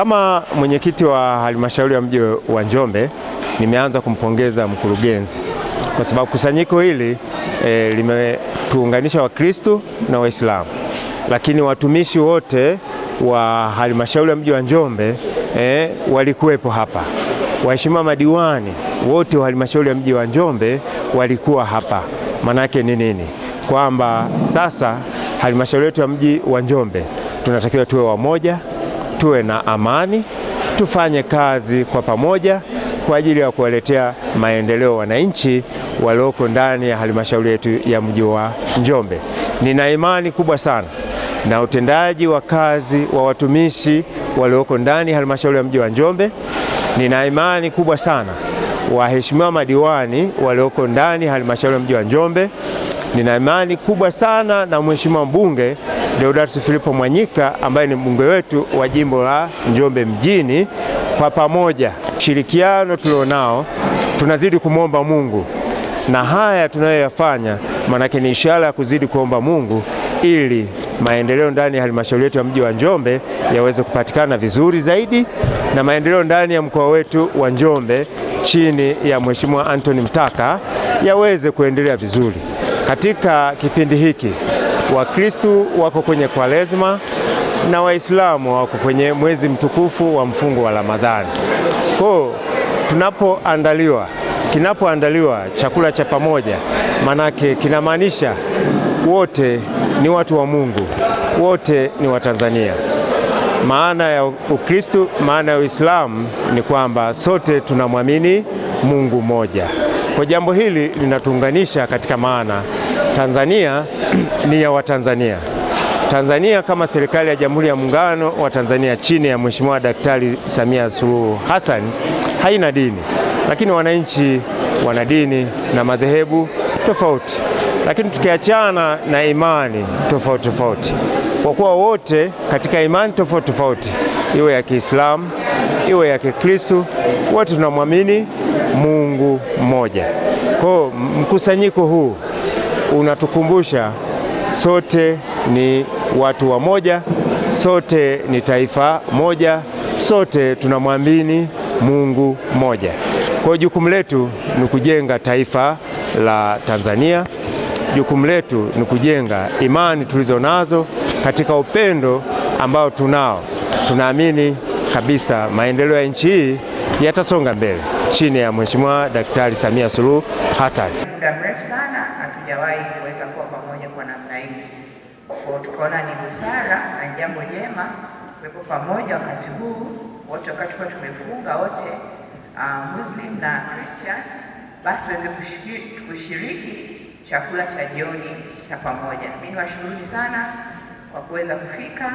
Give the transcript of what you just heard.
Kama mwenyekiti wa halmashauri ya mji wa Njombe, nimeanza kumpongeza mkurugenzi kwa sababu kusanyiko hili limetuunganisha Wakristo na Waislamu, lakini watumishi wote wa halmashauri ya mji wa Njombe walikuwepo hapa. Waheshimiwa madiwani wote wa halmashauri ya mji wa Njombe walikuwa hapa. Manake ni nini? Kwamba sasa halmashauri yetu ya mji wa Njombe tunatakiwa tuwe wamoja, tuwe na amani, tufanye kazi kwa pamoja kwa ajili ya kuwaletea maendeleo wananchi walioko ndani ya halmashauri yetu ya mji wa Njombe. Nina imani kubwa sana na utendaji wa kazi wa watumishi walioko ndani ya halmashauri ya mji wa Njombe. Nina imani kubwa sana waheshimiwa madiwani walioko ndani ya halmashauri ya mji wa Njombe. Nina imani kubwa sana na mheshimiwa mbunge Deodatus Philipo Mwanyika ambaye ni mbunge wetu wa jimbo la Njombe mjini. Kwa pamoja, ushirikiano tulionao, tunazidi kumwomba Mungu, na haya tunayoyafanya manake ni ishara ya kuzidi kuomba Mungu ili maendeleo ndani ya halmashauri yetu ya mji wa Njombe yaweze kupatikana vizuri zaidi, na maendeleo ndani ya mkoa wetu wa Njombe chini ya Mheshimiwa Anthony Mtaka yaweze kuendelea vizuri. Katika kipindi hiki Wakristo wako kwenye Kwaresma na Waislamu wako kwenye mwezi mtukufu wa mfungo wa Ramadhani. Kwa kinapoandaliwa chakula cha pamoja, manake kinamaanisha wote ni watu wa Mungu, wote ni Watanzania. Maana ya Ukristo, maana ya Uislamu ni kwamba sote tunamwamini Mungu mmoja. Kwa jambo hili linatuunganisha katika maana Tanzania ni ya Watanzania. Tanzania kama serikali ya Jamhuri ya Muungano wa Tanzania chini ya Mheshimiwa Daktari Samia Suluhu Hassan haina dini, lakini wananchi wana dini na madhehebu tofauti, lakini tukiachana na imani tofauti tofauti, kwa kuwa wote katika imani tofauti tofauti, iwe ya Kiislamu iwe ya Kikristo, wote tunamwamini Mungu mmoja. Kwa mkusanyiko huu unatukumbusha sote ni watu wa moja, sote ni taifa moja, sote tunamwamini Mungu mmoja. Kwa jukumu letu ni kujenga taifa la Tanzania. Jukumu letu ni kujenga imani tulizo nazo katika upendo ambao tunao. Tunaamini kabisa maendeleo ya nchi hii yatasonga mbele chini ya Mheshimiwa Daktari Samia Suluhu Hassan. Muda mrefu sana hatujawahi kuweza kuwa pamoja kwa namna hii. Kwa tukaona ni busara na jambo jema kuwepo pamoja wakati huu wote, wakati kwa tumefunga wote Muslim na Christian, basi tuweze kushiriki chakula cha jioni cha pamoja. Mimi niwashukuru sana kwa kuweza kufika.